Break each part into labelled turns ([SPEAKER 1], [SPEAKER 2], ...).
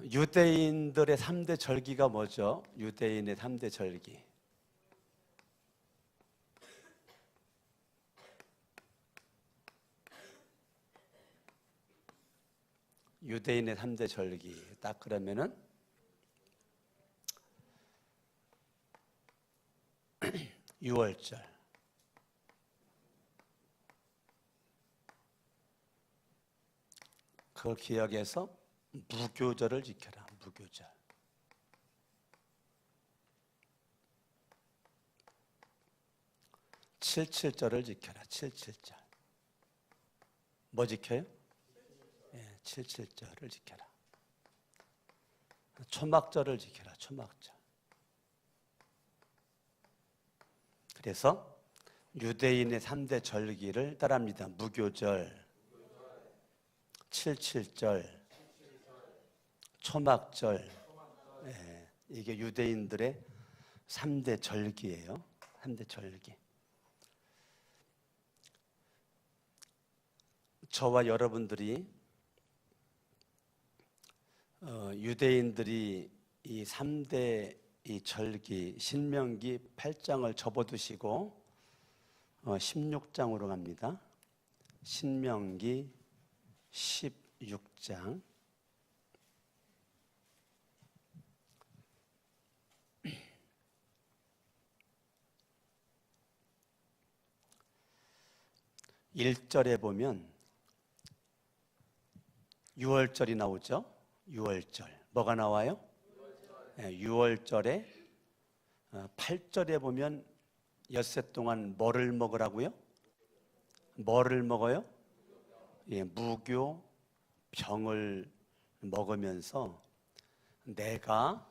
[SPEAKER 1] 유대인들의 3대 절기가 뭐죠? 유대인의 3대 절기. 유대인의 3대 절기. 딱 그러면은 유월절, 그걸 기억해서 무교절을 지켜라. 무교절. 칠칠절을 지켜라. 칠칠절. 뭐 지켜요? 예, 칠칠절을 지켜라. 초막절을 지켜라. 초막절. 그래서 유대인의 3대 절기를 따라합니다. 무교절, 칠칠절, 초막절. 예, 이게 유대인들의 3대 절기예요. 3대 절기. 저와 여러분들이 유대인들이 이 3대 이 절기 신명기 8장을 접어두시고 16장으로 갑니다. 신명기 16장. (1절에) 보면 유월절이 나오죠. 유월절. 뭐가 나와요? 유월절에 8절에 보면 엿새 동안 뭐를 먹으라고요? 뭐를 먹어요? 예, 무교 병을 먹으면서 내가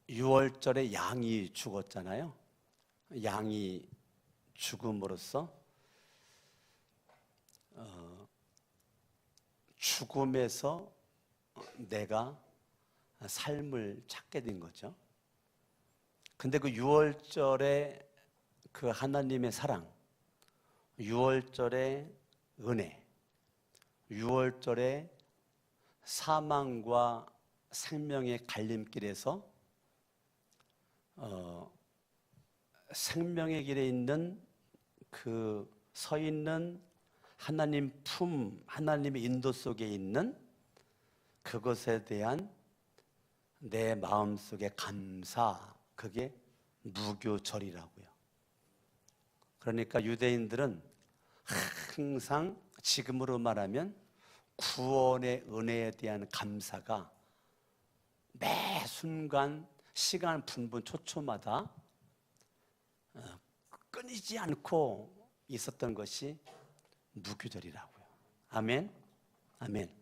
[SPEAKER 1] 유월절에 양이 죽었잖아요. 양이 죽음으로써 죽음에서 내가 삶을 찾게 된 거죠. 근데 그 유월절에 그 하나님의 사랑, 유월절의 은혜, 유월절의 사망과 생명의 갈림길에서 생명의 길에 있는 그 서 있는 하나님 품, 하나님의 인도 속에 있는 그것에 대한 내 마음속의 감사, 그게 무교절이라고요. 그러니까 유대인들은 항상 지금으로 말하면 구원의 은혜에 대한 감사가 매 순간 시간 분분 초초마다 끊이지 않고 있었던 것이 무교절이라고요. 아멘. 아멘.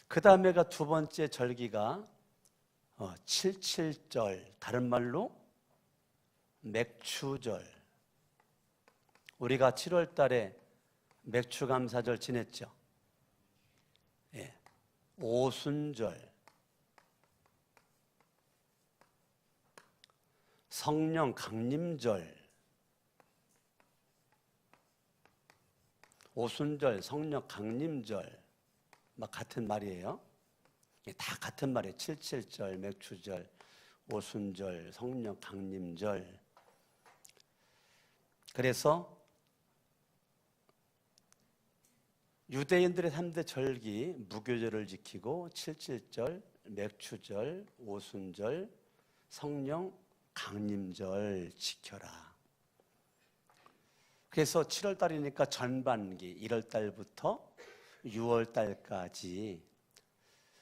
[SPEAKER 1] 그 다음에가 두 번째 절기가 칠칠절, 다른 말로 맥추절. 우리가 7월 달에 맥추감사절 지냈죠. 예. 오순절, 성령 강림절. 오순절, 성령 강림절 막 같은 말이에요. 다 같은 말이에요. 칠칠절, 맥추절, 오순절, 성령 강림절. 그래서 유대인들의 3대 절기 무교절을 지키고 칠칠절, 맥추절, 오순절, 성령 강림절 지켜라. 그래서 7월 달이니까 전반기 1월 달부터 6월 달까지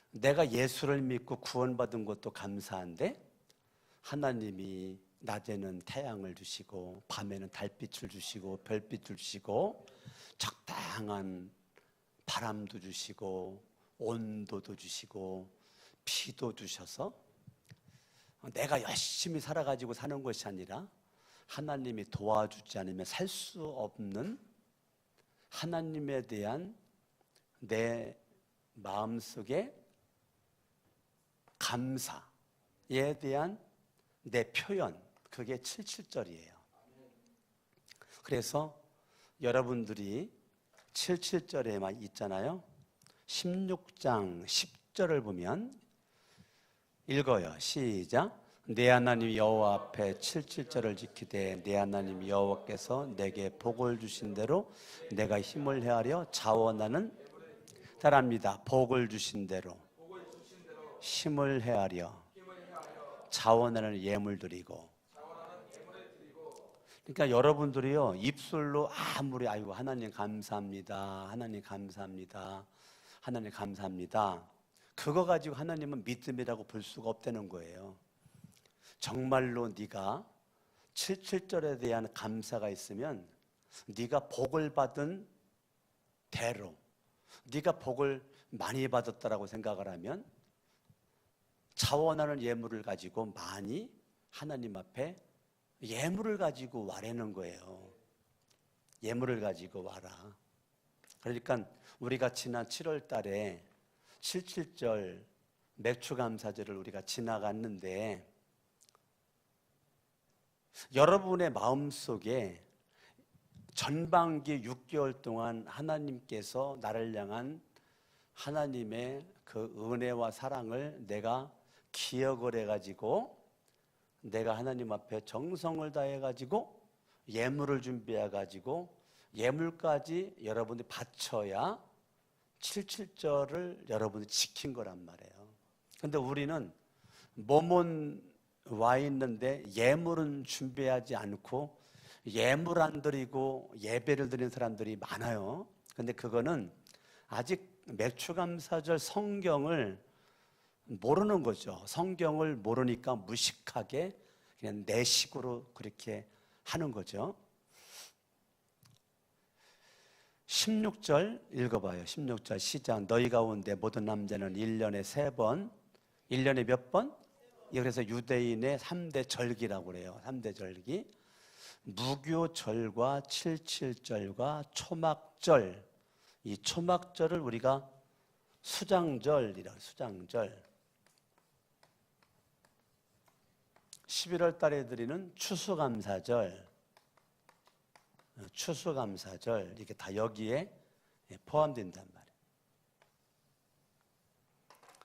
[SPEAKER 1] 내가 예수를 믿고 구원받은 것도 감사한데 하나님이 낮에는 태양을 주시고 밤에는 달빛을 주시고 별빛을 주시고 적당한 바람도 주시고 온도도 주시고 비도 주셔서 내가 열심히 살아가지고 사는 것이 아니라 하나님이 도와주지 않으면 살 수 없는 하나님에 대한 내 마음속의 감사에 대한 내 표현, 그게 칠칠절이에요. 그래서 여러분들이 77절에만 있잖아요. 16장 10절을 보면 읽어요. 시작. 내 하나님 여호와 앞에 77절을 지키되 내 하나님 여호와께서 내게 복을 주신 대로 내가 힘을 헤아려 자원하는 따라합니다. 복을 주신 대로 힘을 헤아려 자원하는 예물 드리고. 그러니까 여러분들이요, 입술로 아무리 아이고 하나님 감사합니다, 하나님 감사합니다, 하나님 감사합니다, 그거 가지고 하나님은 믿음이라고 볼 수가 없다는 거예요. 정말로 네가 77절에 대한 감사가 있으면 네가 복을 받은 대로, 네가 복을 많이 받았다라고 생각을 하면 자원하는 예물을 가지고 많이 하나님 앞에 예물을 가지고 와라는 거예요. 예물을 가지고 와라. 그러니까 우리가 지난 7월 달에 77절 맥추감사절을 우리가 지나갔는데 여러분의 마음속에 전반기 6개월 동안 하나님께서 나를 향한 하나님의 그 은혜와 사랑을 내가 기억을 해가지고 내가 하나님 앞에 정성을 다해가지고 예물을 준비해가지고 예물까지 여러분이 바쳐야 77절을 여러분이 지킨 거란 말이에요. 근데 우리는 몸은 와 있는데 예물은 준비하지 않고 예물 안 드리고 예배를 드리는 사람들이 많아요. 근데 그거는 아직 맥추감사절 성경을 모르는 거죠. 성경을 모르니까 무식하게 그냥 내 식으로 그렇게 하는 거죠. 16절 읽어봐요. 16절 시작. 너희 가운데 모든 남자는 1년에 3번, 1년에 몇 번? 그래서 유대인의 3대 절기라고 그래요. 3대 절기. 무교절과 77절과 초막절, 이 초막절을 우리가 수장절이라고, 수장절. 11월 달에 드리는 추수감사절, 추수감사절, 이게 다 여기에 포함된단 말이에요.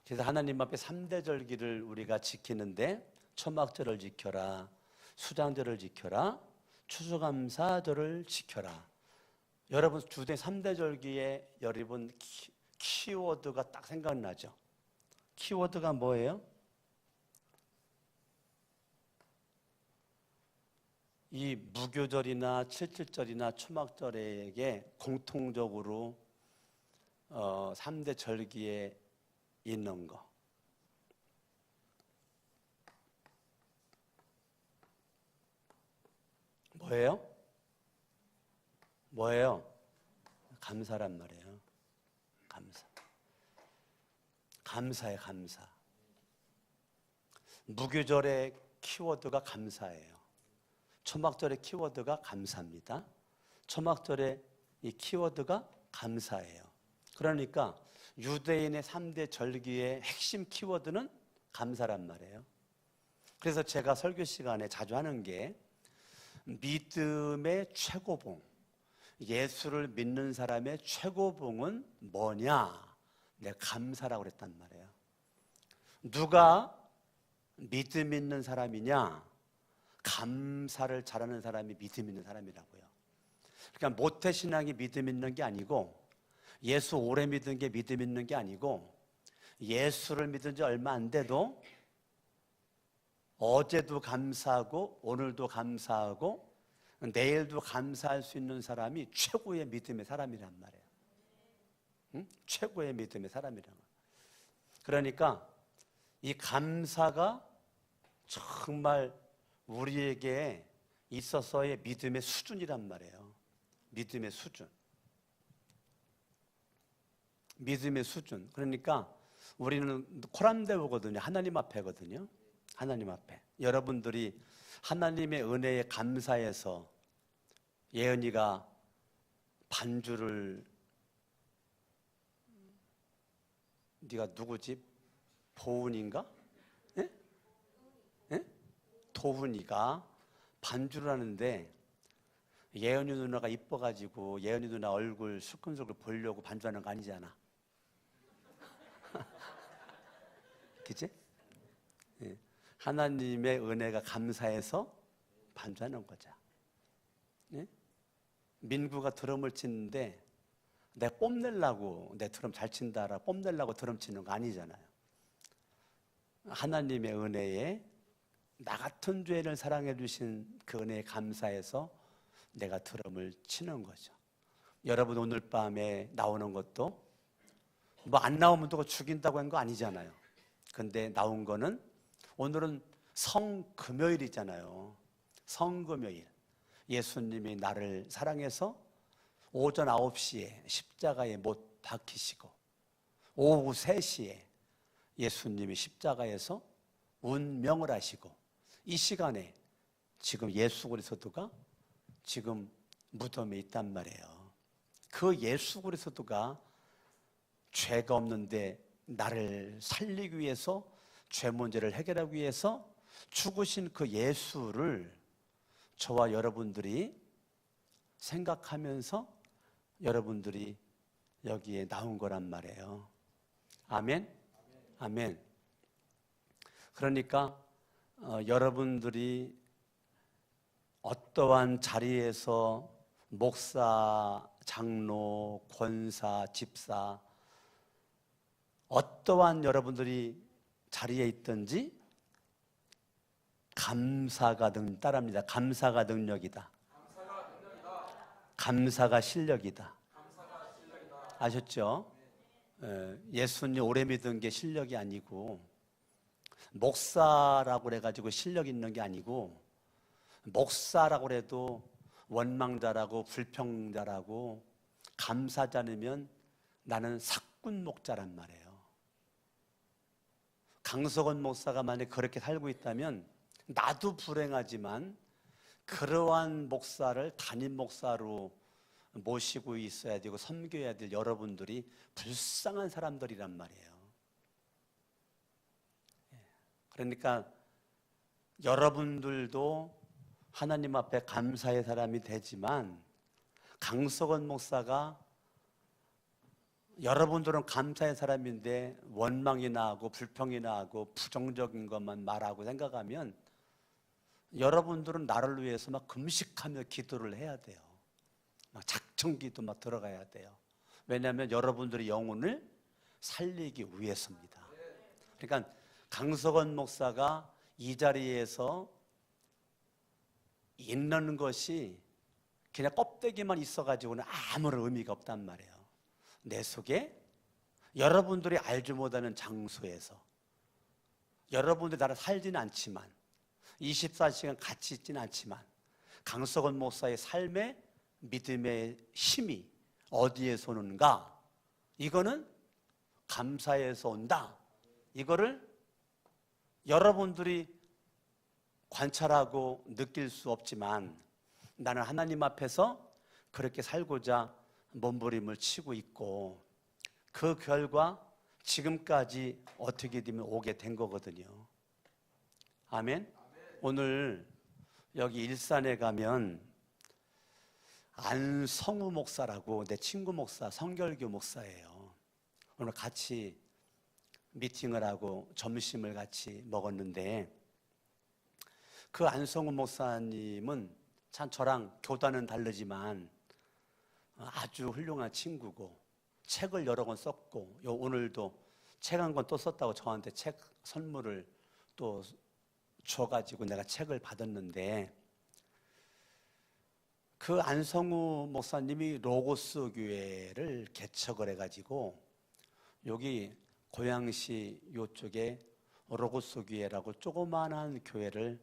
[SPEAKER 1] 그래서 하나님 앞에 3대 절기를 우리가 지키는데 초막절을 지켜라, 수장절을 지켜라, 추수감사절을 지켜라. 여러분 주된 3대 절기에 여러분 키워드가 딱 생각나죠? 키워드가 뭐예요? 이 무교절이나 77절이나 초막절에게 공통적으로 3대 절기에 있는 거. 뭐예요? 뭐예요? 감사란 말이에요. 감사. 감사해, 감사. 무교절의 키워드가 감사예요. 초막절의 키워드가 감사입니다. 초막절의 이 키워드가 감사예요. 그러니까 유대인의 3대 절기의 핵심 키워드는 감사란 말이에요. 그래서 제가 설교 시간에 자주 하는 게 믿음의 최고봉, 예수를 믿는 사람의 최고봉은 뭐냐? 내가 감사라고 그랬단 말이에요. 누가 믿음 있는 사람이냐? 감사를 잘하는 사람이 믿음 있는 사람이라고요. 그러니까 모태신앙이 믿음 있는 게 아니고, 예수 오래 믿은 게 믿음 있는 게 아니고, 예수를 믿은 지 얼마 안 돼도 어제도 감사하고 오늘도 감사하고 내일도 감사할 수 있는 사람이 최고의 믿음의 사람이란 말이에요. 응? 최고의 믿음의 사람이란 말이에요. 그러니까 이 감사가 정말 우리에게 있어서의 믿음의 수준이란 말이에요. 믿음의 수준. 믿음의 수준. 그러니까 우리는 코람데오거든요. 하나님 앞에거든요. 하나님 앞에. 여러분들이 하나님의 은혜에 감사해서 예은이가 반주를, 네가 누구지? 보은인가? 예? 예? 도훈이가 반주를 하는데 예언이 누나가 이뻐가지고 예언이 누나 얼굴 술근술근 보려고 반주하는 거 아니잖아. 그치? 예. 하나님의 은혜가 감사해서 반주하는 거죠. 예? 민구가 드럼을 치는데 내가 뽐내려고 내 드럼 잘 친다라 뽐내려고 드럼 치는 거 아니잖아요. 하나님의 은혜에 나 같은 죄인을 사랑해 주신 그 은혜에 감사해서 내가 드럼을 치는 거죠. 여러분 오늘 밤에 나오는 것도 뭐 안 나오면 누가 죽인다고 한 거 아니잖아요. 근데 나온 거는 오늘은 성금요일이잖아요. 성금요일. 예수님이 나를 사랑해서 오전 9시에 십자가에 못 박히시고 오후 3시에 예수님이 십자가에서 운명을 하시고 이 시간에 지금 예수 그리스도가 지금 무덤에 있단 말이에요. 그 예수 그리스도가 죄가 없는데 나를 살리기 위해서 죄 문제를 해결하기 위해서 죽으신 그 예수를 저와 여러분들이 생각하면서 여러분들이 여기에 나온 거란 말이에요. 아멘? 아멘. 그러니까 여러분들이 어떠한 자리에서 목사, 장로, 권사, 집사 어떠한 여러분들이 자리에 있든지 감사가 따릅니다. 감사가 능력이다. 감사가 실력이다. 아셨죠? 예수님 오래 믿은 게 실력이 아니고 목사라고 그래가지고 실력 있는 게 아니고 목사라고 그래도 원망자라고 불평자라고 감사하지 않으면 나는 사꾼 목자란 말이에요. 강석원 목사가 만약에 그렇게 살고 있다면 나도 불행하지만 그러한 목사를 담임 목사로 모시고 있어야 되고 섬겨야 될 여러분들이 불쌍한 사람들이란 말이에요. 그러니까 여러분들도 하나님 앞에 감사의 사람이 되지만 강석원 목사가 여러분들은 감사의 사람인데 원망이나 하고 불평이나 하고 부정적인 것만 말하고 생각하면 여러분들은 나를 위해서 막 금식하며 기도를 해야 돼요. 막 작정기도 막 들어가야 돼요. 왜냐하면 여러분들의 영혼을 살리기 위해서입니다. 그러니까 강석원 목사가 이 자리에서 있는 것이 그냥 껍데기만 있어가지고는 아무런 의미가 없단 말이에요. 내 속에 여러분들이 알지 못하는 장소에서 여러분들이 나를 살지는 않지만 24시간 같이 있지는 않지만 강석원 목사의 삶의 믿음의 힘이 어디에서 오는가? 이거는 감사에서 온다. 이거를 여러분들이 관찰하고 느낄 수 없지만 나는 하나님 앞에서 그렇게 살고자 몸부림을 치고 있고 그 결과 지금까지 어떻게 되면 오게 된 거거든요. 아멘? 오늘 여기 일산에 가면 안성우 목사라고 내 친구 목사, 성결교 목사예요. 오늘 같이 미팅을 하고 점심을 같이 먹었는데 그 안성우 목사님은 참 저랑 교단은 다르지만 아주 훌륭한 친구고 책을 여러 권 썼고 오늘도 책 한 권 또 썼다고 저한테 책 선물을 또 줘가지고 내가 책을 받았는데 그 안성우 목사님이 로고스 교회를 개척을 해가지고 여기 고양시 요쪽에 로고스 교회라고 조그마한 교회를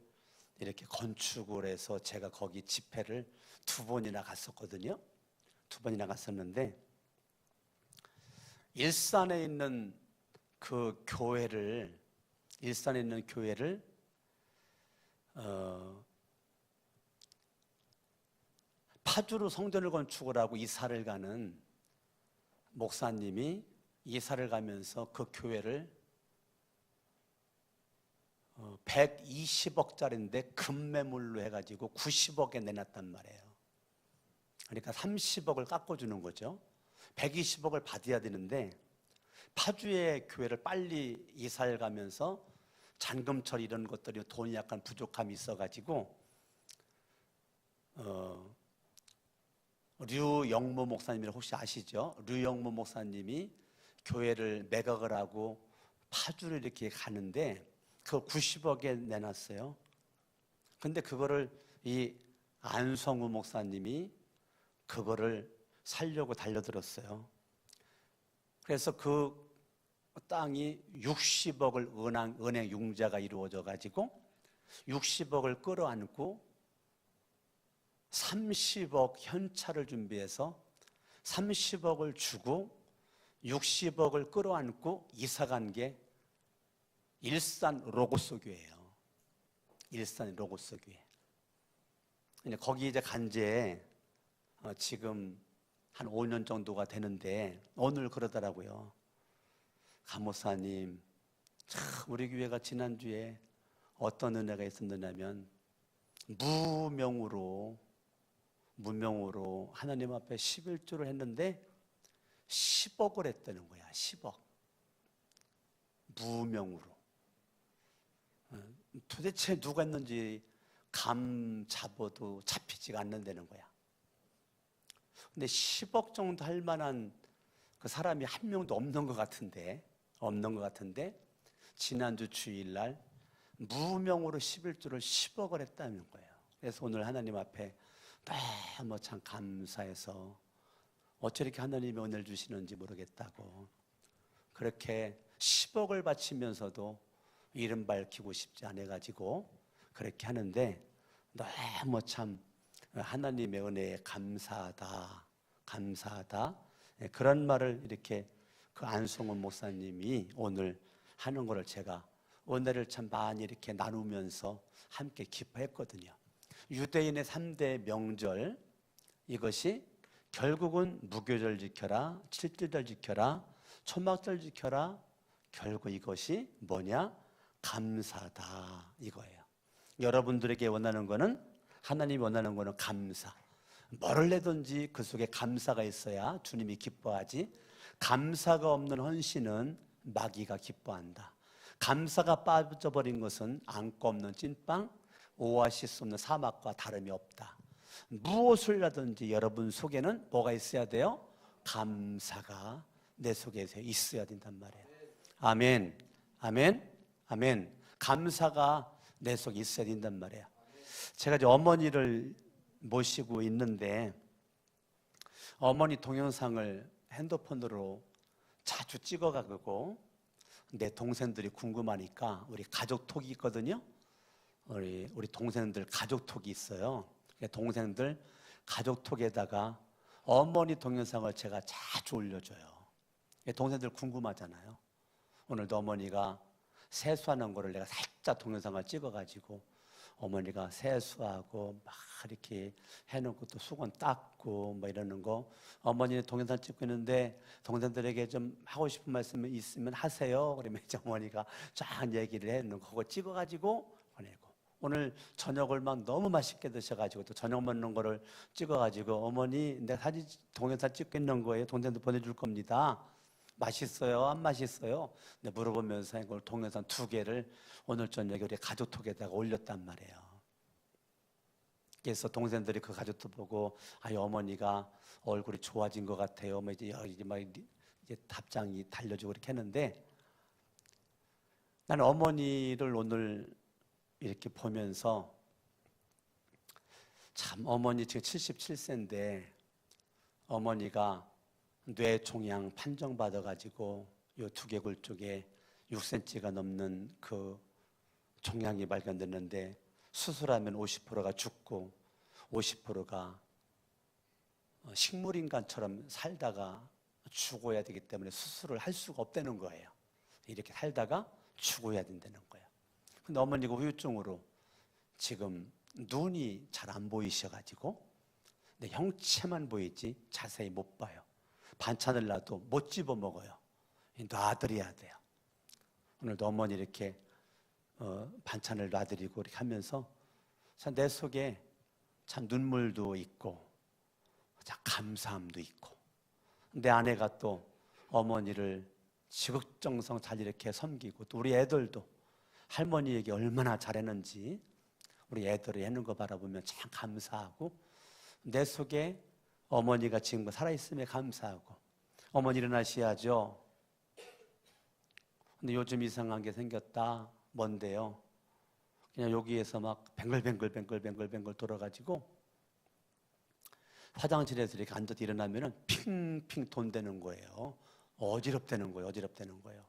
[SPEAKER 1] 이렇게 건축을 해서 제가 거기 집회를 2번이나 갔었거든요. 2번이나 갔었는데 일산에 있는 그 교회를 파주로 성전을 건축을 하고 이사를 가는 목사님이 이사를 가면서 그 교회를 120억짜리인데 금매물로 해가지고 90억에 내놨단 말이에요. 그러니까 30억을 깎아주는 거죠. 120억을 받아야 되는데 파주의 교회를 빨리 이사를 가면서 잔금 처리 이런 것들이 돈이 약간 부족함이 있어가지고 류영모 목사님을 혹시 아시죠? 류영모 목사님이 교회를 매각을 하고 파주를 이렇게 가는데 그거 90억에 내놨어요. 근데 그거를 이 안성우 목사님이 그거를 살려고 달려들었어요. 그래서 그 땅이 60억을 은행 융자가 이루어져 가지고 60억을 끌어안고 30억 현찰을 준비해서 30억을 주고 60억을 끌어안고 이사간 게 일산 로고스 교회예요. 일산 로고스 교회. 거기 이제 간지 지금 한 5년 정도가 되는데 오늘 그러더라고요. 간목사님, 참 우리 교회가 지난주에 어떤 은혜가 있었느냐면 무명으로 하나님 앞에 11조를 했는데 10억을 했다는 거야. 10억. 무명으로. 도대체 누가 했는지 감 잡아도 잡히지가 않는다는 거야. 근데 10억 정도 할 만한 그 사람이 한 명도 없는 것 같은데 지난주 주일날 무명으로 11조를 10억을 했다는 거예요. 그래서 오늘 하나님 앞에 너무 참 감사해서 어찌 이렇게 하나님이 은혜를 주시는지 모르겠다고 그렇게 10억을 바치면서도 이름 밝히고 싶지 않아가지고 그렇게 하는데 너무 참 하나님의 은혜에 감사하다 그런 말을 이렇게 그 안성훈 목사님이 오늘 하는 거를 제가 은혜를 참 많이 이렇게 나누면서 함께 기뻐했거든요. 유대인의 3대 명절 이것이 결국은 무교절 지켜라, 칠칠절 지켜라, 초막절 지켜라. 결국 이것이 뭐냐? 감사다 이거예요. 여러분들에게 원하는 거는 하나님이 원하는 거는 감사. 뭐를 내든지 그 속에 감사가 있어야 주님이 기뻐하지. 감사가 없는 헌신은 마귀가 기뻐한다. 감사가 빠져버린 것은 안고 없는 찐빵, 오아시스 없는 사막과 다름이 없다. 무엇을 하든지 여러분 속에는 뭐가 있어야 돼요? 감사가 내 속에 있어야 된단 말이에요. 아멘, 아멘, 아멘. 감사가 내 속에 있어야 된단 말이에요. 제가 이제 어머니를 모시고 있는데 어머니 동영상을 핸드폰으로 자주 찍어가고 내 동생들이 궁금하니까 우리 가족톡이 있거든요. 우리 동생들 가족톡이 있어요. 동생들 가족톡에다가 어머니 동영상을 제가 자주 올려줘요. 동생들 궁금하잖아요. 오늘도 어머니가 세수하는 거를 내가 살짝 동영상을 찍어가지고 어머니가 세수하고 막 이렇게 해놓고 또 수건 닦고 뭐 이러는 거 어머니 동영상 찍고 있는데 동생들에게 좀 하고 싶은 말씀 있으면 하세요. 그러면 이제 어머니가 쫙 얘기를 해놓은 거 그거 찍어가지고 보내고 오늘 저녁을 막 너무 맛있게 드셔가지고 또 저녁 먹는 거를 찍어가지고 어머니 내가 사진 동영상 찍고 있는 거예요. 동생들 보내줄 겁니다. 맛있어요? 안 맛있어요? 네, 물어보면서 이걸 동영상 2개를 오늘 저녁에 우리 가족톡에다가 올렸단 말이에요. 그래서 동생들이 그 가족톡 보고 어머니가 얼굴이 좋아진 것 같아요. 이제 답장이 달려주고 이렇게 했는데 나는 어머니를 오늘 이렇게 보면서 참 어머니 지금 77세인데 어머니가 뇌종양 판정받아가지고 이 두개골 쪽에 6cm가 넘는 그 종양이 발견됐는데 수술하면 50%가 죽고 50%가 식물인간처럼 살다가 죽어야 되기 때문에 수술을 할 수가 없다는 거예요. 이렇게 살다가 죽어야 된다는 거예요. 근데 어머니가 후유증으로 지금 눈이 잘 안 보이셔가지고 근데 형체만 보이지 자세히 못 봐요. 반찬을 놔도 못 집어 먹어요. 놔드려야 돼요. 오늘도 어머니 이렇게 반찬을 놔드리고 이렇게 하면서 참 내 속에 참 눈물도 있고 자, 감사함도 있고, 내 아내가 또 어머니를 지극정성 잘 이렇게 섬기고, 또 우리 애들도 할머니에게 얼마나 잘했는지 우리 애들이 하는 거 바라보면 참 감사하고, 내 속에 어머니가 지금 살아있음에 감사하고. 어머니 일어나셔야죠. 근데 요즘 이상한 게 생겼다. 뭔데요? 그냥 여기에서 막 뱅글뱅글 돌아가지고 화장실에서 이렇게 앉아서 일어나면은 핑핑 돈대는 거예요. 어지럽다는 거예요.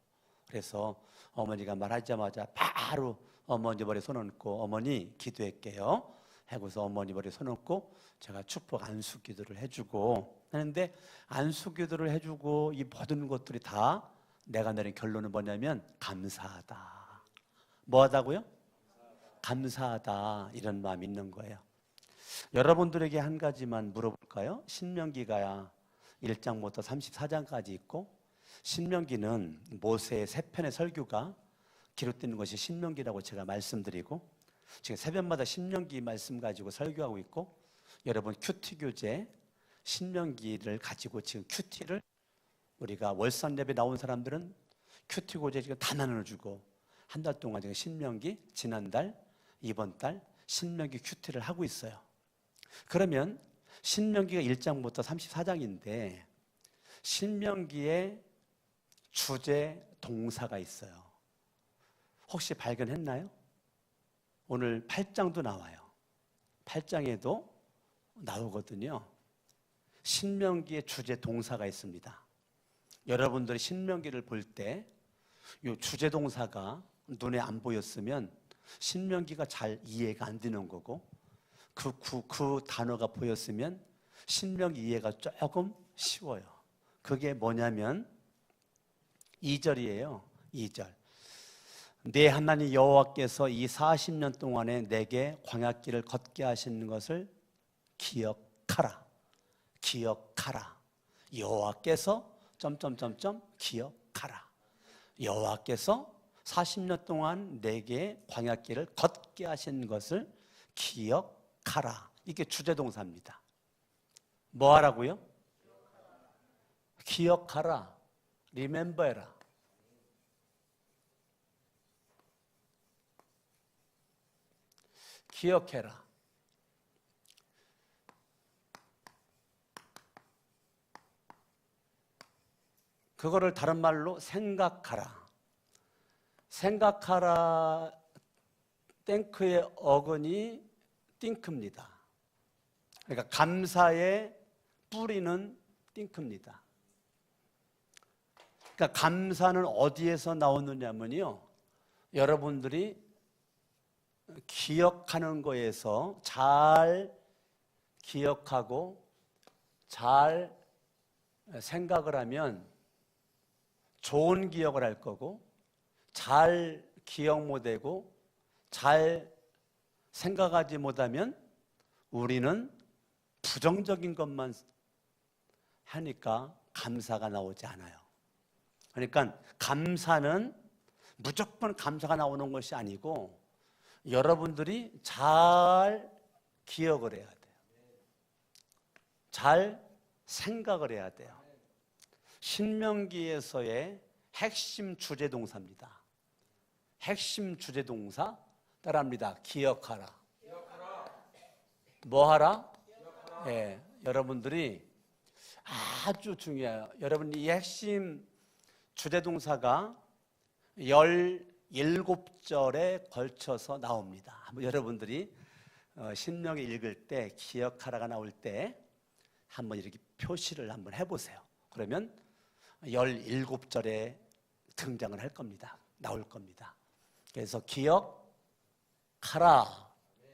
[SPEAKER 1] 그래서 어머니가 말하자마자 바로 어머니 머리에 손 얹고, 어머니 기도할게요 하고서 어머니 머리에 손 얹고 제가 축복 안수 기도를 해주고 하는데, 안수 기도를 해주고 이 모든 것들이 다 내가 내린 결론은 뭐냐면 감사하다. 뭐하다고요? 감사하다. 이런 마음이 있는 거예요. 여러분들에게 한 가지만 물어볼까요? 신명기가 1장부터 34장까지 있고, 신명기는 모세의 세 편의 설교가 기록되는 것이 신명기라고 제가 말씀드리고, 지금 새벽마다 신명기 말씀 가지고 설교하고 있고, 여러분 큐티 교재 신명기를 가지고 지금 큐티를 우리가 월산 예배 나온 사람들은 큐티 교재 지금 다 나눠주고 한 달 동안 지금 신명기, 지난달, 이번 달 신명기 큐티를 하고 있어요. 그러면 신명기가 1장부터 34장인데 신명기에 주제 동사가 있어요. 혹시 발견했나요? 오늘 8장도 나와요. 8장에도 나오거든요. 신명기의 주제 동사가 있습니다. 여러분들이 신명기를 볼 때 이 주제 동사가 눈에 안 보였으면 신명기가 잘 이해가 안 되는 거고, 그 단어가 보였으면 신명기 이해가 조금 쉬워요. 그게 뭐냐면 2절이에요. 2절. 내 하나님 여호와께서 이 40년 동안에 내게 광야길을 걷게 하시는 것을 기억하라. 기억하라. 여호와께서 기억하라. 여호와께서 40년 동안 내게 광야길을 걷게 하신 것을 기억하라. 이게 주제동사입니다. 뭐 하라고요? 기억하라. remember 해라. 기억해라. 그거를 다른 말로 생각하라. 생각하라. 땡크의 어근이 띵크입니다. 그러니까 감사의 뿌리는 띵크입니다. 그러니까 감사는 어디에서 나오느냐면요, 여러분들이 기억하는 거에서 잘 기억하고 잘 생각을 하면 좋은 기억을 할 거고, 잘 기억 못하고 잘 생각하지 못하면 우리는 부정적인 것만 하니까 감사가 나오지 않아요. 그러니까 감사는 무조건 감사가 나오는 것이 아니고 여러분들이 잘 기억을 해야 돼요. 잘 생각을 해야 돼요. 신명기에서의 핵심 주제동사입니다. 핵심 주제동사 따라합니다. 기억하라. 뭐 하라? 예, 여러분들이 아주 중요해요. 여러분 이 핵심 주제동사가 17절에 걸쳐서 나옵니다. 한번 여러분들이 신명기 읽을 때 기억하라가 나올 때 한번 이렇게 표시를 한번 해보세요. 그러면 17절에 등장을 할 겁니다. 나올 겁니다. 그래서 기억하라.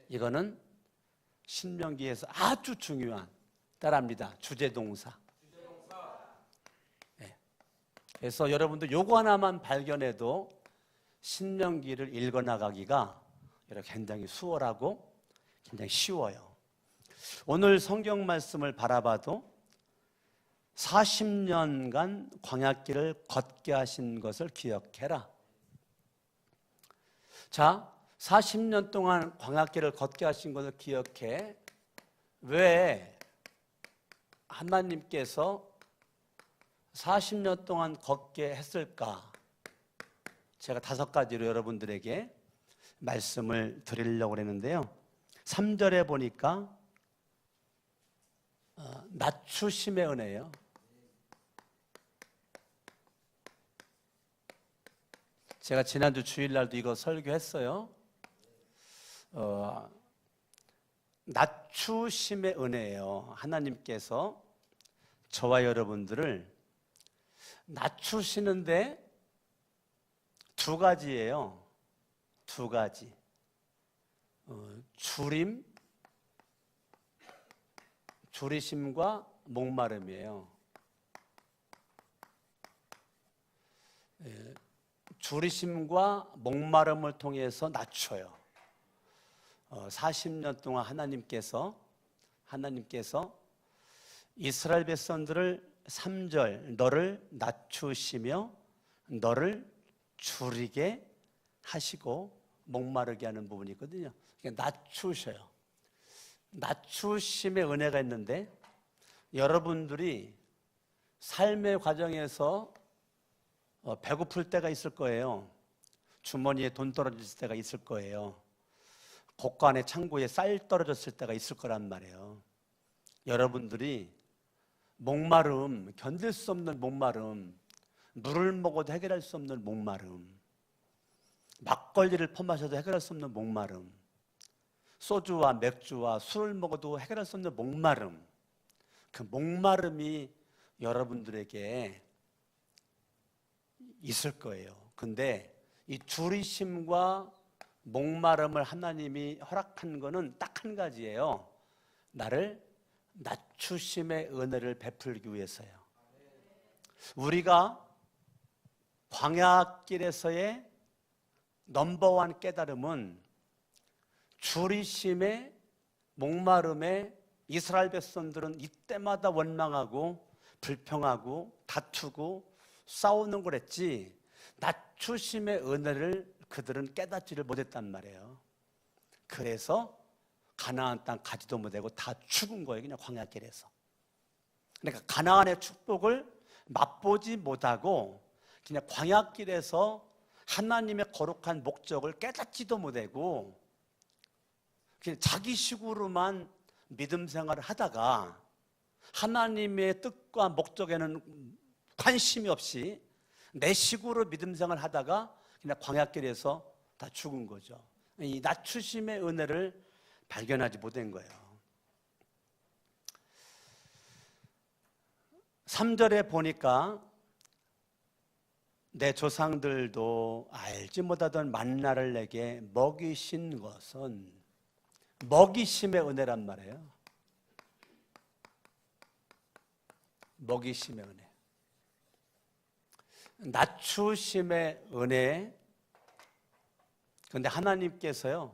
[SPEAKER 1] 이거는 신명기에서 아주 중요한, 따라합니다, 주제동사. 네. 그래서 여러분들 요거 하나만 발견해도 신명기를 읽어나가기가 굉장히 수월하고 굉장히 쉬워요. 오늘 성경 말씀을 바라봐도 40년간 광야길을 걷게 하신 것을 기억해라. 자, 40년 동안 광야길을 걷게 하신 것을 기억해. 왜? 하나님께서 40년 동안 걷게 했을까? 제가 5가지로 여러분들에게 말씀을 드리려고 했는데요. 3절에 보니까 낮추심의 은혜예요. 제가 지난주 주일날도 이거 설교했어요. 낮추심의 은혜예요. 하나님께서 저와 여러분들을 낮추시는데 2가지예요. 2가지. 줄이심과 목마름이에요. 줄이심과 목마름을 통해서 낮춰요. 40년 동안 하나님께서 이스라엘 백성들을 3절 너를 낮추시며 너를 줄이게 하시고 목마르게 하는 부분이 있거든요. 그러니까 낮추셔요. 낮추심의 은혜가 있는데 여러분들이 삶의 과정에서 배고플 때가 있을 거예요. 주머니에 돈 떨어질 때가 있을 거예요. 곳간에 창고에 쌀 떨어졌을 때가 있을 거란 말이에요. 여러분들이 목마름, 견딜 수 없는 목마름, 물을 먹어도 해결할 수 없는 목마름, 막걸리를 퍼마셔도 해결할 수 없는 목마름, 소주와 맥주와 술을 먹어도 해결할 수 없는 목마름, 그 목마름이 여러분들에게 있을 거예요. 근데 이 줄이심과 목마름을 하나님이 허락한 거는 딱 한 가지예요. 나를 낮추심의 은혜를 베풀기 위해서요. 우리가 광야길에서의 넘버원 깨달음은 줄이심의 목마름에 이스라엘 백성들은 이때마다 원망하고 불평하고 다투고 싸우는 거랬지 낮추심의 은혜를 그들은 깨닫지를 못했단 말이에요. 그래서 가나안 땅 가지도 못하고 다 죽은 거예요. 그냥 광야길에서. 그러니까 가나안의 축복을 맛보지 못하고 그냥 광야길에서 하나님의 거룩한 목적을 깨닫지도 못하고 그냥 자기 식으로만 믿음 생활을 하다가 하나님의 뜻과 목적에는 관심이 없이 내 식으로 믿음 생활을 하다가 그냥 광야길에서 다 죽은 거죠. 이 낮추심의 은혜를 발견하지 못한 거예요. 3절에 보니까 내 조상들도 알지 못하던 만나를 내게 먹이신 것은 먹이심의 은혜란 말이에요. 먹이심의 은혜. 낮추심의 은혜. 그런데 하나님께서요,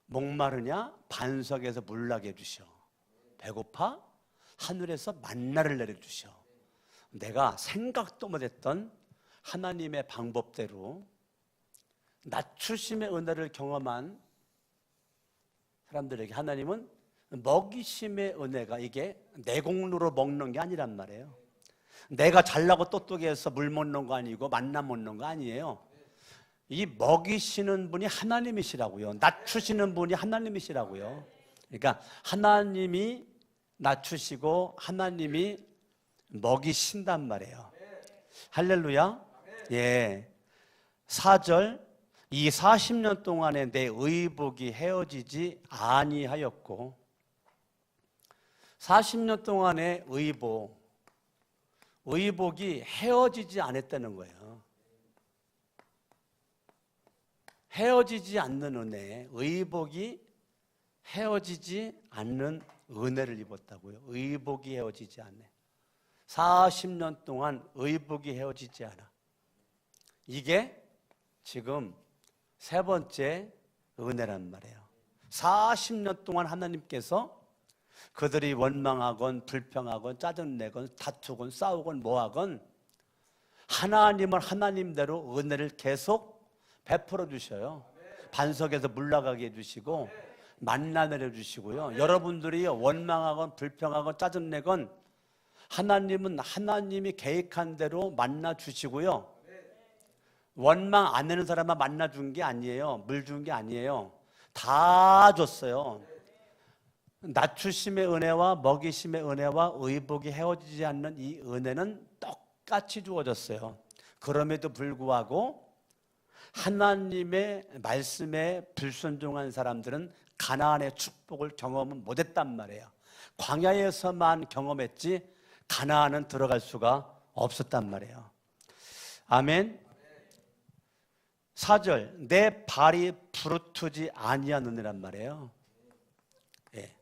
[SPEAKER 1] 목마르냐? 반석에서 물 나게 해주셔. 배고파? 하늘에서 만나를 내려주셔. 내가 생각도 못했던 하나님의 방법대로 낮추심의 은혜를 경험한 사람들에게 하나님은 먹이심의 은혜가 이게 내 공로로 먹는 게 아니란 말이에요. 내가 잘나고 똑똑해서 물 먹는 거 아니고 만나 먹는 거 아니에요. 이 먹이시는 분이 하나님이시라고요. 낮추시는 분이 하나님이시라고요. 그러니까 하나님이 낮추시고 하나님이 먹이신단 말이에요. 할렐루야. 예. 4절 이 40년 동안에 내 의복이 헤어지지 아니하였고 40년 동안의 의복이 헤어지지 않았다는 거예요. 헤어지지 않는 은혜, 의복이 헤어지지 않는 은혜를 입었다고요. 의복이 헤어지지 않네. 40년 동안 의복이 헤어지지 않아. 이게 지금 3번째 은혜란 말이에요. 40년 동안 하나님께서 그들이 원망하건 불평하건 짜증내건 다투건 싸우건 뭐하건 하나님은 하나님대로 은혜를 계속 베풀어 주셔요. 반석에서 물 나가게 해주시고 만나 내려주시고요. 여러분들이 원망하건 불평하건 짜증내건 하나님은 하나님이 계획한 대로 만나 주시고요. 원망 안 내는 사람만 만나 준 게 아니에요. 물 준 게 아니에요. 다 줬어요. 낮추심의 은혜와 먹이심의 은혜와 의복이 헤어지지 않는 이 은혜는 똑같이 주어졌어요. 그럼에도 불구하고 하나님의 말씀에 불순종한 사람들은 가나안의 축복을 경험은 못했단 말이에요. 광야에서만 경험했지 가나안은 들어갈 수가 없었단 말이에요. 아멘. 4절, 내 발이 부르트지 아니한 은혜란 말이에요. 예.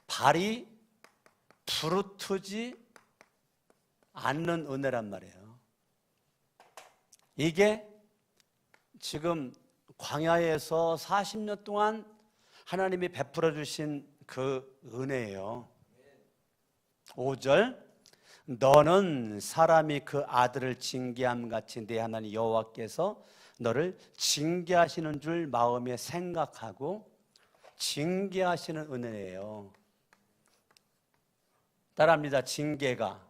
[SPEAKER 1] 발이 부르트지 않는 은혜란 말이에요. 이게 지금 광야에서 40년 동안 하나님이 베풀어 주신 그 은혜예요. 5절, 너는 사람이 그 아들을 징계함 같이 내 하나님 여호와께서 너를 징계하시는 줄 마음에 생각하고 징계하시는 은혜예요. 따라합니다. 징계가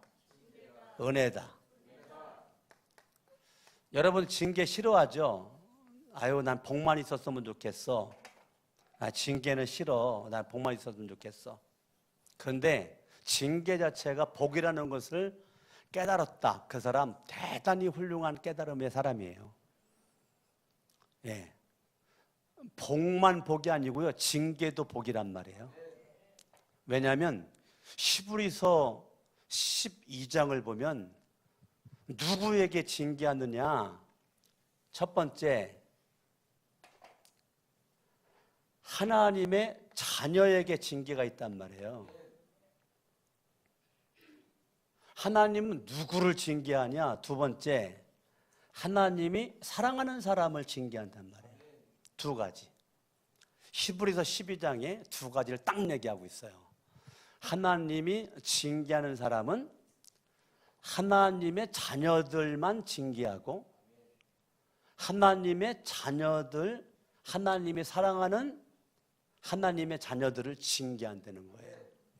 [SPEAKER 1] 은혜다. 여러분 징계 싫어하죠? 아유, 난 복만 있었으면 좋겠어. 징계는 싫어. 난 복만 있었으면 좋겠어. 그런데 징계 자체가 복이라는 것을 깨달았다. 그 사람 대단히 훌륭한 깨달음의 사람이에요. 예. 복만 복이 아니고요. 징계도 복이란 말이에요. 왜냐하면 히브리서 12장을 보면 누구에게 징계하느냐? 첫 번째, 하나님의 자녀에게 징계가 있단 말이에요. 하나님은 누구를 징계하냐? 두 번째, 하나님이 사랑하는 사람을 징계한단 말이에요. 두 가지. 히브리서 12장에 두 가지를 딱 얘기하고 있어요. 하나님이 징계하는 사람은 하나님의 자녀들만 징계하고 하나님의 자녀들, 하나님이 사랑하는 하나님의 자녀들을 징계한다는 거예요.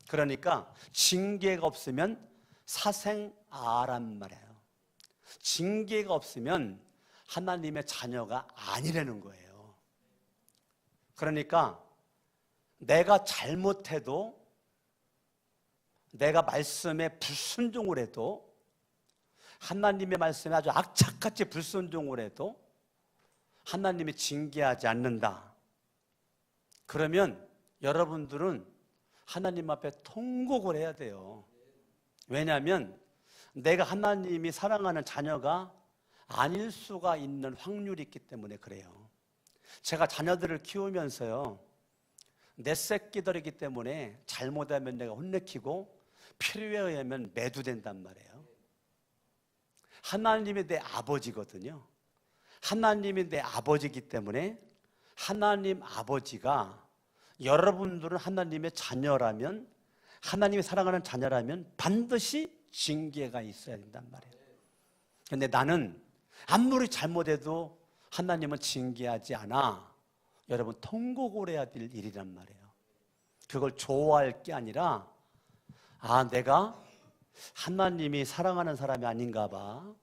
[SPEAKER 1] 그러니까 징계가 없으면 사생아란 말이에요. 징계가 없으면 하나님의 자녀가 아니라는 거예요. 그러니까 내가 잘못해도, 내가 말씀에 불순종을 해도, 하나님의 말씀에 아주 악착같이 불순종을 해도 하나님이 징계하지 않는다. 그러면 여러분들은 하나님 앞에 통곡을 해야 돼요. 왜냐하면 내가 하나님이 사랑하는 자녀가 아닐 수가 있는 확률이 있기 때문에 그래요. 제가 자녀들을 키우면서요, 내 새끼들이기 때문에 잘못하면 내가 혼내키고 필요에 의하면 매두된단 말이에요. 하나님이 내 아버지거든요. 하나님이 내 아버지이기 때문에 하나님 아버지가, 여러분들은 하나님의 자녀라면, 하나님이 사랑하는 자녀라면 반드시 징계가 있어야 된단 말이에요. 그런데 나는 아무리 잘못해도 하나님은 징계하지 않아. 여러분 통곡을 해야 될 일이란 말이에요. 그걸 좋아할 게 아니라, 아, 내가 하나님이 사랑하는 사람이 아닌가 봐.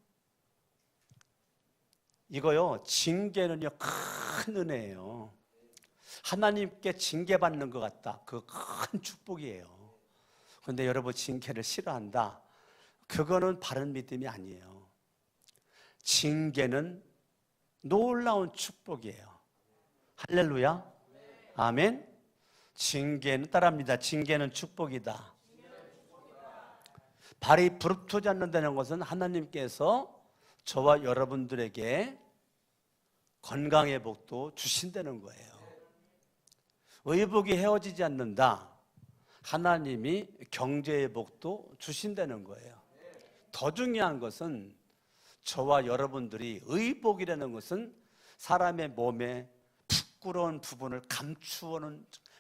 [SPEAKER 1] 이거요, 징계는요 큰 은혜예요. 하나님께 징계받는 것 같다. 그거 큰 축복이에요. 그런데 여러분 징계를 싫어한다. 그거는 바른 믿음이 아니에요. 징계는 놀라운 축복이에요. 할렐루야. 아멘. 징계는, 따라합니다. 징계는 축복이다. 발이 부르트지 않는다는 것은 하나님께서 저와 여러분들에게 건강의 복도 주신다는 거예요. 의복이 헤어지지 않는다. 하나님이 경제의 복도 주신다는 거예요. 더 중요한 것은 저와 여러분들이, 의복이라는 것은 사람의 몸에 부끄러운 부분을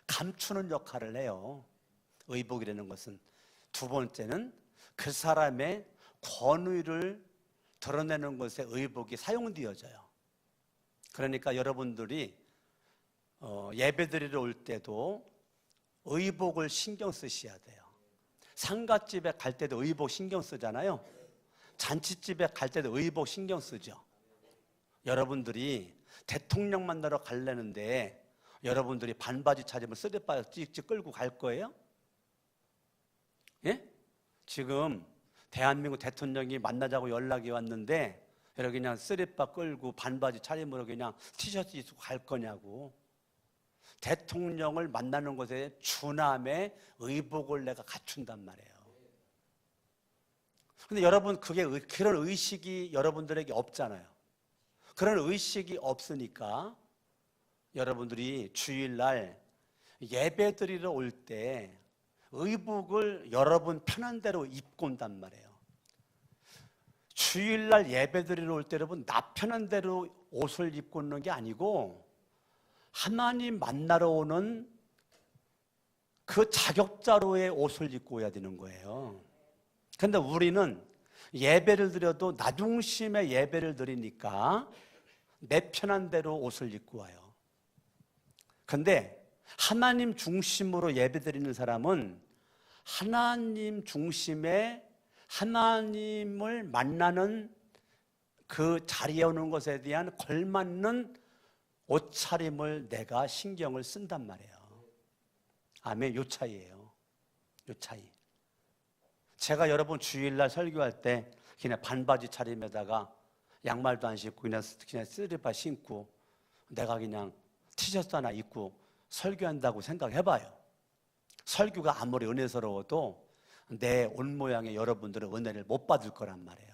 [SPEAKER 1] 감추는 역할을 해요. 의복이라는 것은. 두 번째는 그 사람의 권위를 드러내는 것에 의복이 사용되어져요. 그러니까 여러분들이 예배드리러 올 때도 의복을 신경 쓰셔야 돼요. 상갓집에 갈 때도 의복 신경 쓰잖아요. 잔치집에 갈 때도 의복 신경 쓰죠. 여러분들이 대통령 만나러 가려는데 여러분들이 반바지 차림을 쓰레빠 찍찍 끌고 갈 거예요? 예? 지금 대한민국 대통령이 만나자고 연락이 왔는데 여러분 그냥 쓰레빠 끌고 반바지 차림으로 그냥 티셔츠 입고 갈 거냐고. 대통령을 만나는 곳에 주남의 의복을 내가 갖춘단 말이에요. 근데 여러분 그런 의식이 여러분들에게 없잖아요. 그런 의식이 없으니까 여러분들이 주일날 예배 드리러 올 때 의복을 여러분 편한 대로 입고 온단 말이에요. 주일날 예배 드리러 올 때 여러분 나 편한 대로 옷을 입고 오는 게 아니고 하나님 만나러 오는 그 자격자로의 옷을 입고 오야 되는 거예요. 그런데 우리는 예배를 드려도 나 중심의 예배를 드리니까 내 편한 대로 옷을 입고 와요. 그런데 하나님 중심으로 예배 드리는 사람은 하나님 중심의 하나님을 만나는 그 자리에 오는 것에 대한 걸맞는 옷차림을 내가 신경을 쓴단 말이에요. 아멘. 요 차이예요. 요 차이. 제가 여러분 주일날 설교할 때 그냥 반바지 차림에다가 양말도 안 신고 그냥 쓰리바 신고 내가 그냥 티셔츠 하나 입고 설교한다고 생각해봐요. 설교가 아무리 은혜스러워도 내 옷 모양의 여러분들은 은혜를 못 받을 거란 말이에요.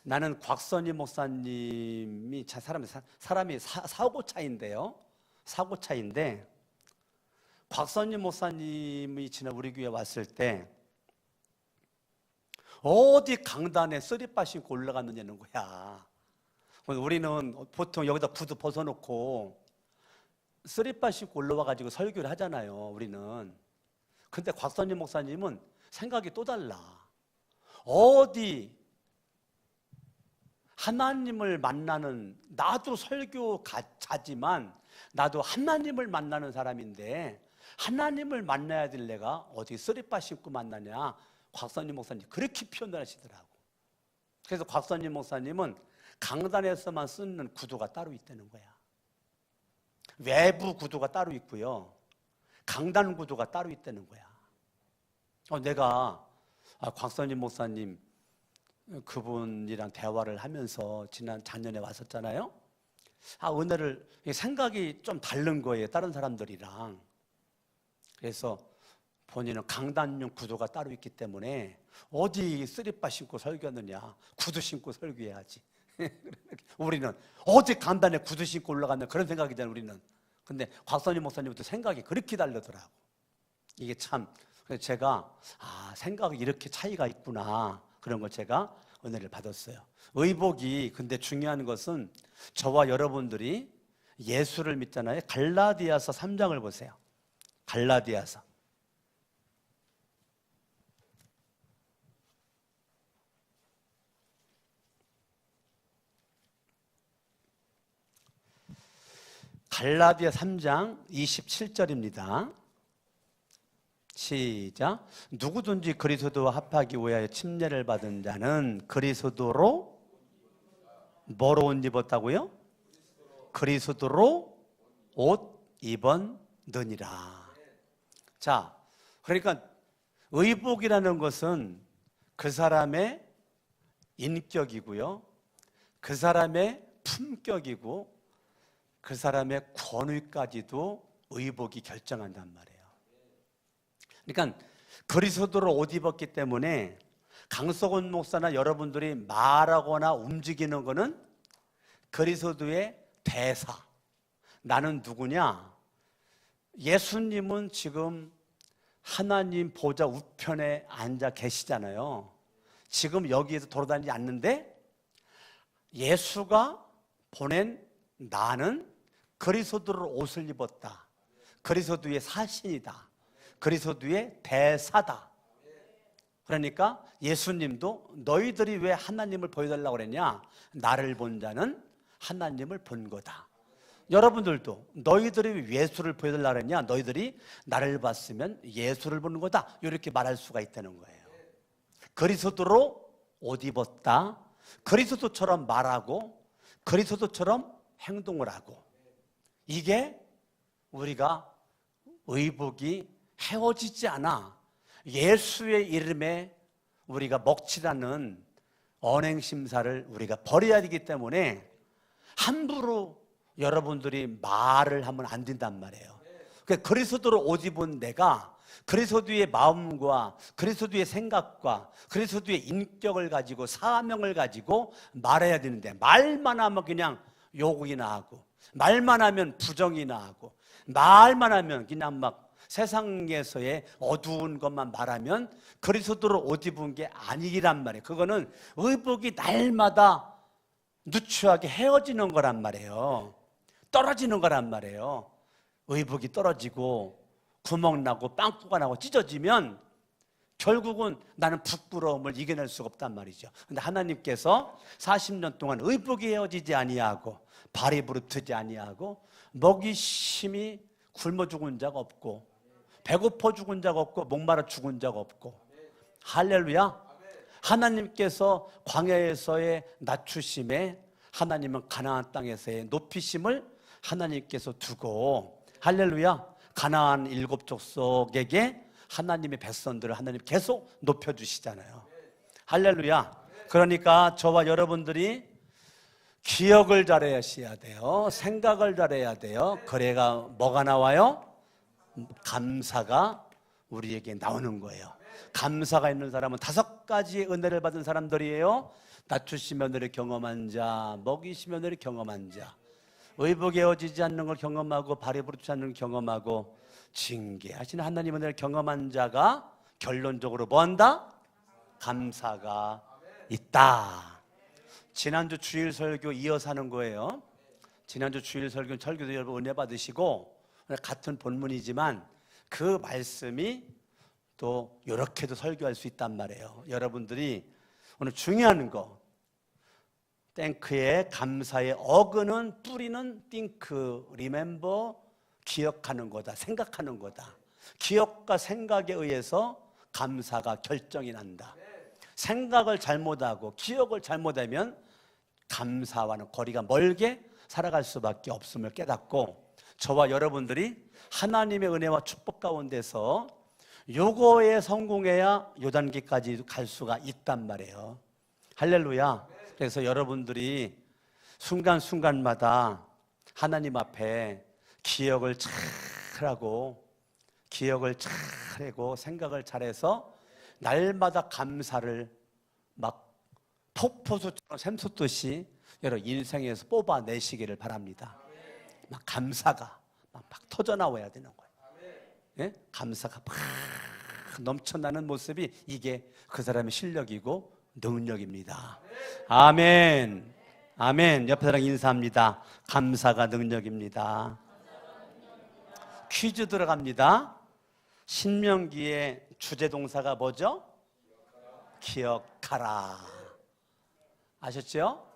[SPEAKER 1] 나는 곽선희 목사님이 사람이 사고차인데요. 사고차인데 곽선희 목사님이 지난 우리 교회 왔을 때 어디 강단에 쓰리바 신고 올라갔느냐는 거야. 우리는 보통 여기다 구두 벗어놓고 쓰리바 신고 올라와가지고 설교를 하잖아요. 우리는. 근데 곽선희 목사님은 생각이 또 달라. 어디 하나님을 만나는, 나도 설교자지만 나도 하나님을 만나는 사람인데 하나님을 만나야 될 내가 어디 쓰리바 신고 만나냐. 곽선희 목사님 그렇게 표현을 하시더라고. 그래서 곽선희 목사님은 강단에서만 쓰는 구두가 따로 있다는 거야. 외부 구두가 따로 있고요, 강단 구두가 따로 있다는 거야. 내가 곽선희 목사님 그분이랑 대화를 하면서 작년에 왔었잖아요. 은혜를 생각이 좀 다른 거예요, 다른 사람들이랑. 그래서 본인은 강단용 구두가 따로 있기 때문에 어디 쓰리바 신고 설교하느냐, 구두 신고 설교해야지. 우리는 어디 강단에 구두 신고 올라갔냐 그런 생각이잖아요, 우리는. 근데 곽선희 목사님부터 생각이 그렇게 다르더라고. 이게 참, 그래서 제가 생각이 이렇게 차이가 있구나, 그런 걸 제가 은혜를 받았어요. 의복이, 근데 중요한 것은 저와 여러분들이 예수를 믿잖아요. 갈라디아서 3장을 보세요. 갈라디아서. 갈라디아 3장 27절입니다. 시작. 누구든지 그리스도와 합하기 위하여 침례를 받은 자는 그리스도로 뭐로 옷 입었다고요? 그리스도로 옷 입었느니라. 자, 그러니까 의복이라는 것은 그 사람의 인격이고요, 그 사람의 품격이고 그 사람의 권위까지도 의복이 결정한단 말이에요. 그러니까 그리스도로 옷 입었기 때문에 강석원 목사나 여러분들이 말하거나 움직이는 거는 그리스도의 대사. 나는 누구냐? 예수님은 지금 하나님 보좌 우편에 앉아 계시잖아요. 지금 여기에서 돌아다니지 않는데 예수가 보낸 나는 그리스도로 옷을 입었다. 그리스도의 사신이다. 그리스도의 대사다. 그러니까 예수님도 너희들이 왜 하나님을 보여달라고 그랬냐? 나를 본 자는 하나님을 본 거다. 여러분들도 너희들이 예수를 보여달라 했냐? 너희들이 나를 봤으면 예수를 보는 거다. 이렇게 말할 수가 있다는 거예요. 그리스도로 옷 입었다. 그리스도처럼 말하고 그리스도처럼 행동을 하고, 이게 우리가 의복이 헤어지지 않아 예수의 이름에 우리가 먹칠하는 언행심사를 우리가 버려야 되기 때문에 함부로 여러분들이 말을 하면 안 된단 말이에요. 그리스도로 옷 입은 내가 그리스도의 마음과 그리스도의 생각과 그리스도의 인격을 가지고 사명을 가지고 말해야 되는데, 말만 하면 그냥 욕이나 하고, 말만 하면 부정이나 하고, 말만 하면 그냥 막 세상에서의 어두운 것만 말하면 그리스도로 옷 입은 게 아니란 말이에요. 그거는 의복이 날마다 누추하게 헤어지는 거란 말이에요. 떨어지는 거란 말이에요. 의복이 떨어지고 구멍나고 빵꾸가 나고 찢어지면 결국은 나는 부끄러움을 이겨낼 수가 없단 말이죠. 근데 하나님께서 40년 동안 의복이 헤어지지 아니하고 발이 부르트지 아니하고 먹이심이 굶어 죽은 자가 없고 배고파 죽은 자가 없고 목마르 죽은 자가 없고, 할렐루야. 하나님께서 광야에서의 낮추심에 하나님은 가나안 땅에서의 높이심을 하나님께서 두고, 할렐루야, 가나안 일곱 족속에게 하나님의 백성들을 하나님 계속 높여주시잖아요. 할렐루야. 그러니까 저와 여러분들이 기억을 잘하셔야 돼요. 생각을 잘해야 돼요. 그래가 뭐가 나와요? 감사가 우리에게 나오는 거예요. 감사가 있는 사람은 5가지의 은혜를 받은 사람들이에요. 낮추시며 은혜를 경험한 자, 먹이시며 은혜를 경험한 자, 의복에 헤어지지 않는 걸 경험하고 발에 부르지 않는 걸 경험하고 징계하시는 하나님 은혜를 경험한 자가 결론적으로 뭐한다? 감사가 있다. 지난주 주일 설교 이어서 하는 거예요. 지난주 주일 설교도 여러분 은혜 받으시고, 같은 본문이지만 그 말씀이 또 이렇게도 설교할 수 있단 말이에요. 여러분들이 오늘 중요한 거, 땡크의 감사의 어근은 뿌리는 띵크, 리멤버, 기억하는 거다, 생각하는 거다. 기억과 생각에 의해서 감사가 결정이 난다. 생각을 잘못하고 기억을 잘못하면 감사와는 거리가 멀게 살아갈 수밖에 없음을 깨닫고, 저와 여러분들이 하나님의 은혜와 축복 가운데서 요거에 성공해야 요 단계까지 갈 수가 있단 말이에요. 할렐루야. 그래서 여러분들이 순간순간마다 하나님 앞에 기억을 잘하고 생각을 잘해서 날마다 감사를 막 폭포수처럼 샘솟듯이 여러분 인생에서 뽑아내시기를 바랍니다. 막 감사가 막 터져 나와야 되는 거예요. 예? 감사가 막 넘쳐나는 모습이 이게 그 사람의 실력이고 능력입니다. 아멘. 아멘. 옆에 사람 인사합니다. 감사가 능력입니다. 퀴즈 들어갑니다. 신명기의 주제동사가 뭐죠? 기억하라. 아셨죠?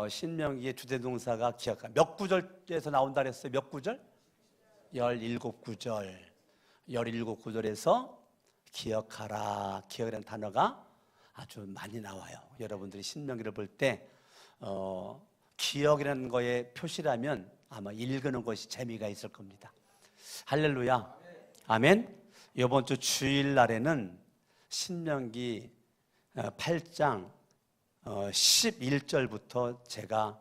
[SPEAKER 1] 신명기의 주제동사가 기억하라. 몇 구절에서 나온다 그랬어요? 몇 구절? 17구절. 17구절에서 기억하라, 기억이라는 단어가 아주 많이 나와요. 여러분들이 신명기를 볼 때 기억이라는 거에 표시라면 아마 읽는 것이 재미가 있을 겁니다. 할렐루야. 아멘. 이번 주 주일날에는 신명기 8장 11절부터 제가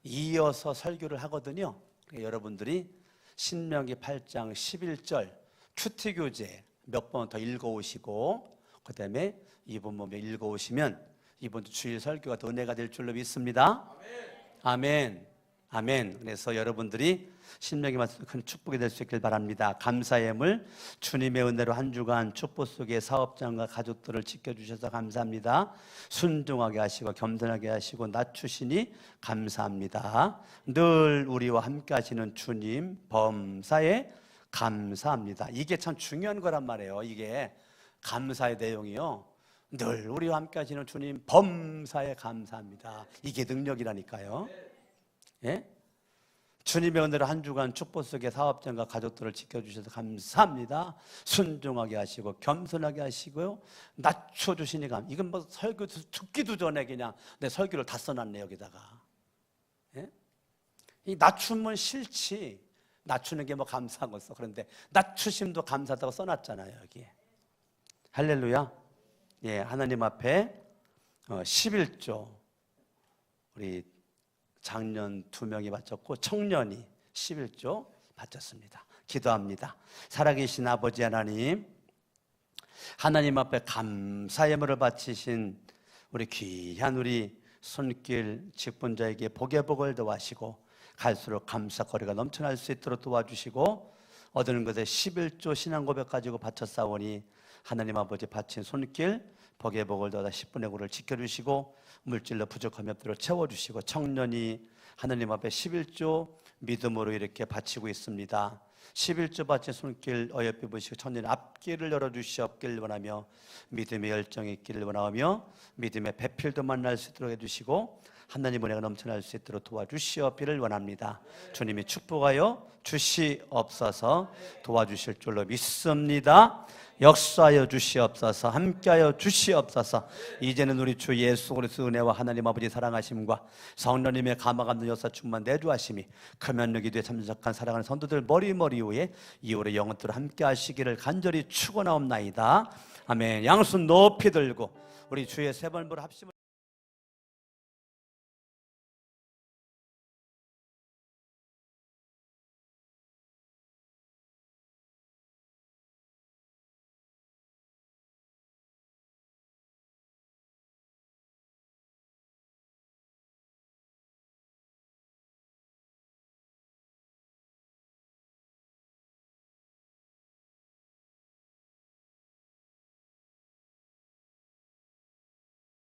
[SPEAKER 1] 이어서 설교를 하거든요. 여러분들이 신명기 8장 11절 큐티교재 몇 번 더 읽어오시고, 그 다음에 이번 몸에 읽어오시면 이번 주 주일 설교가 더 은혜가 될 줄로 믿습니다. 아멘. 아멘. 그래서 여러분들이 신명기 말씀 큰 축복이 될 수 있길 바랍니다. 감사의 예물, 주님의 은혜로 한 주간 축복 속에 사업장과 가족들을 지켜주셔서 감사합니다. 순종하게 하시고 겸손하게 하시고 낮추시니 감사합니다. 늘 우리와 함께 하시는 주님 범사에 감사합니다. 이게 참 중요한 거란 말이에요. 이게 감사의 내용이요, 늘 우리와 함께 하시는 주님 범사에 감사합니다. 이게 능력이라니까요. 예? 주님의 은혜로 한 주간 축복 속에 사업장과 가족들을 지켜주셔서 감사합니다. 순종하게 하시고 겸손하게 하시고요, 낮춰주시니 이건 뭐 설교 듣기도 전에 그냥 내 설교를 다 써놨네 여기다가. 예? 이 낮춤은 싫지, 낮추는 게 뭐 감사한 거써. 그런데 낮추심도 감사하다고 써놨잖아요 여기에. 할렐루야. 예, 하나님 앞에 11조 우리 장년 2명이 바쳤고 청년이 11조 바쳤습니다. 기도합니다. 살아계신 아버지 하나님, 하나님 앞에 감사의 예물을 바치신 우리 귀한 우리 손길 직분자에게 복의 복을 더하시고 갈수록 감사거리가 넘쳐날 수 있도록 도와주시고, 얻는 것에 11조 신앙 고백 가지고 바쳤사오니 하나님 아버지 바친 손길 복의 복을 더하다 10분의 9를 지켜주시고 물질로 부족함이 없도록 채워주시고, 청년이 하나님 앞에 11조 믿음으로 이렇게 바치고 있습니다. 11조 바친 손길 어여삐 보시고 청년의 앞길을 열어주시옵길 원하며, 믿음의 열정이 있기를 원하며 믿음의 배필도 만날 수 있도록 해주시고 하나님 은혜가 넘쳐날 수 있도록 도와주시옵기를 원합니다. 주님이 축복하여 주시옵소서. 도와주실 줄로 믿습니다. 역사하여 주시옵소서. 함께하여 주시옵소서. 이제는 우리 주 예수 그리스도의 은혜와 하나님 아버지 사랑하심과 성령님의 감화감동 역사 충만 내주하심이 크면 기도에 참석한 사랑하는 성도들 머리 위에 이후로 영원토록 함께하시기를 간절히 축원하옵나이다. 아멘. 양손 높이 들고 우리 주의 세 번 부르 합심을